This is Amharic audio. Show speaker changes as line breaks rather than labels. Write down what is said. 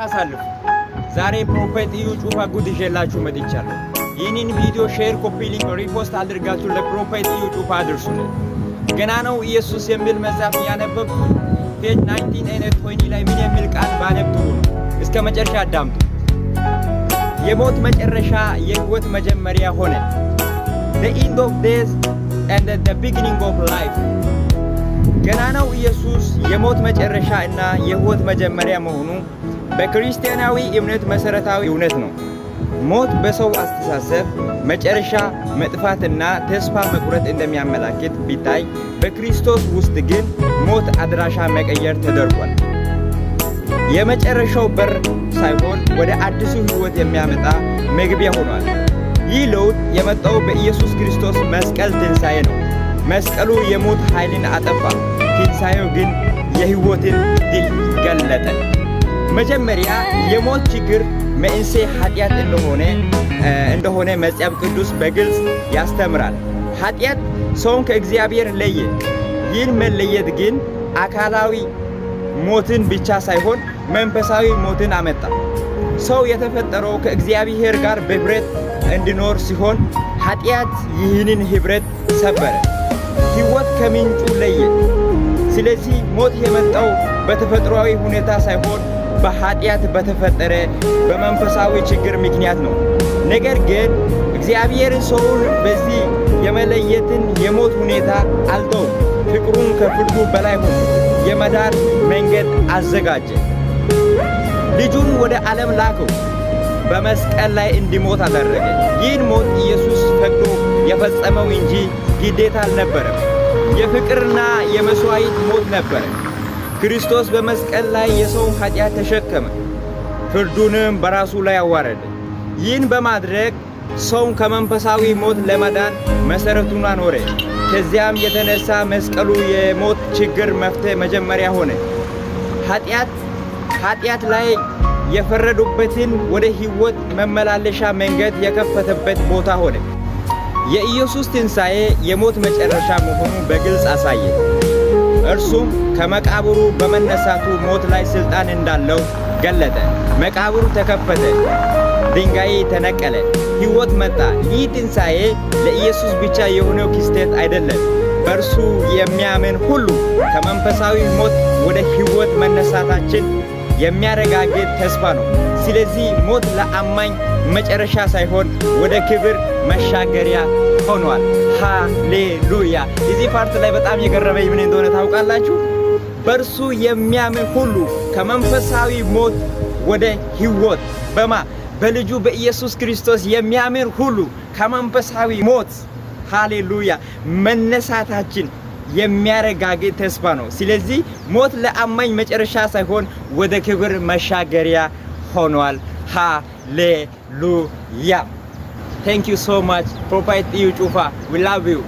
አሳልፉ ዛሬ ፕሮፌት እዩ ጩፋ ጉድ ይዤላችሁ መጥቻለሁ። ይህንን ቪዲዮ ሼር፣ ኮፒ ሊንክ፣ ሪፖስት አድርጋችሁ ለፕሮፌት እዩ ጩፋ አድርሱለት። ገና ነው ኢየሱስ የሚል መጽሐፍ ያነበብኩት ፔጅ 19 እና 20 ላይ ምን የሚል ቃል ባነብ ጥሩ ነው። እስከ መጨረሻ አዳምጡ። የሞት መጨረሻ የህይወት መጀመሪያ ሆነ። the end of days and the beginning of life። ገና ነው ኢየሱስ የሞት መጨረሻ እና የህይወት መጀመሪያ መሆኑ በክርስቲያናዊ እምነት መሰረታዊ እውነት ነው። ሞት በሰው አስተሳሰብ መጨረሻ መጥፋትና ተስፋ መቁረጥ እንደሚያመላክት ቢታይ በክርስቶስ ውስጥ ግን ሞት አድራሻ መቀየር ተደርጓል። የመጨረሻው በር ሳይሆን ወደ አዲሱ ህይወት የሚያመጣ መግቢያ ሆኗል። ይህ ለውጥ የመጣው በኢየሱስ ክርስቶስ መስቀል ትንሣኤ ነው። መስቀሉ የሞት ኃይልን አጠፋ፣ ትንሣኤው ግን የህይወትን ድል ገለጠ። መጀመሪያ የሞት ችግር መንስኤ ኃጢአት እንደሆነ መጽሐፍ ቅዱስ በግልጽ ያስተምራል። ኃጢአት ሰውን ከእግዚአብሔር ለየ። ይህን መለየት ግን አካላዊ ሞትን ብቻ ሳይሆን መንፈሳዊ ሞትን አመጣ። ሰው የተፈጠረው ከእግዚአብሔር ጋር በህብረት እንዲኖር ሲሆን ኃጢአት ይህንን ህብረት ሰበረ፣ ህይወት ከምንጩ ለየ። ስለዚህ ሞት የመጣው በተፈጥሯዊ ሁኔታ ሳይሆን በኃጢአት በተፈጠረ በመንፈሳዊ ችግር ምክንያት ነው። ነገር ግን እግዚአብሔር ሰውን በዚህ የመለየትን የሞት ሁኔታ አልተውም። ፍቅሩን ከፍርዱ በላይ ሆኖ የመዳን መንገድ አዘጋጀ። ልጁን ወደ ዓለም ላከው፣ በመስቀል ላይ እንዲሞት አደረገ። ይህን ሞት ኢየሱስ ፈቅዶ የፈጸመው እንጂ ግዴታ አልነበረም። የፍቅርና የመስዋዕት ሞት ነበረ። ክርስቶስ በመስቀል ላይ የሰውን ኃጢአት ተሸከመ፣ ፍርዱንም በራሱ ላይ አዋረደ። ይህን በማድረግ ሰውን ከመንፈሳዊ ሞት ለማዳን መሠረቱን አኖረ። ከዚያም የተነሳ መስቀሉ የሞት ችግር መፍትሄ መጀመሪያ ሆነ። ኃጢአት ላይ የፈረዱበትን ወደ ሕይወት መመላለሻ መንገድ የከፈተበት ቦታ ሆነ። የኢየሱስ ትንሣኤ የሞት መጨረሻ መሆኑ በግልጽ አሳየ። እርሱም ከመቃብሩ በመነሳቱ ሞት ላይ ሥልጣን እንዳለው ገለጠ። መቃብሩ ተከፈተ፣ ድንጋይ ተነቀለ፣ ሕይወት መጣ። ይህ ትንሣኤ ለኢየሱስ ብቻ የሆነው ክስተት አይደለም። በእርሱ የሚያምን ሁሉ ከመንፈሳዊ ሞት ወደ ሕይወት መነሳታችን የሚያረጋግጥ ተስፋ ነው። ስለዚህ ሞት ለአማኝ መጨረሻ ሳይሆን ወደ ክብር መሻገሪያ ሆኗል። ሃሌሉያ! እዚህ ፓርት ላይ በጣም የገረመኝ ምን እንደሆነ ታውቃላችሁ? በእርሱ የሚያምን ሁሉ ከመንፈሳዊ ሞት ወደ ሕይወት በልጁ በኢየሱስ ክርስቶስ የሚያምን ሁሉ ከመንፈሳዊ ሞት ሃሌሉያ መነሳታችን የሚያረጋግጥ ተስፋ ነው። ስለዚህ ሞት ለአማኝ መጨረሻ ሳይሆን ወደ ክብር መሻገሪያ ሆኗል። ሃሌሉያ! Thank you so much, Prophet እዩ ጩፋ. We love you.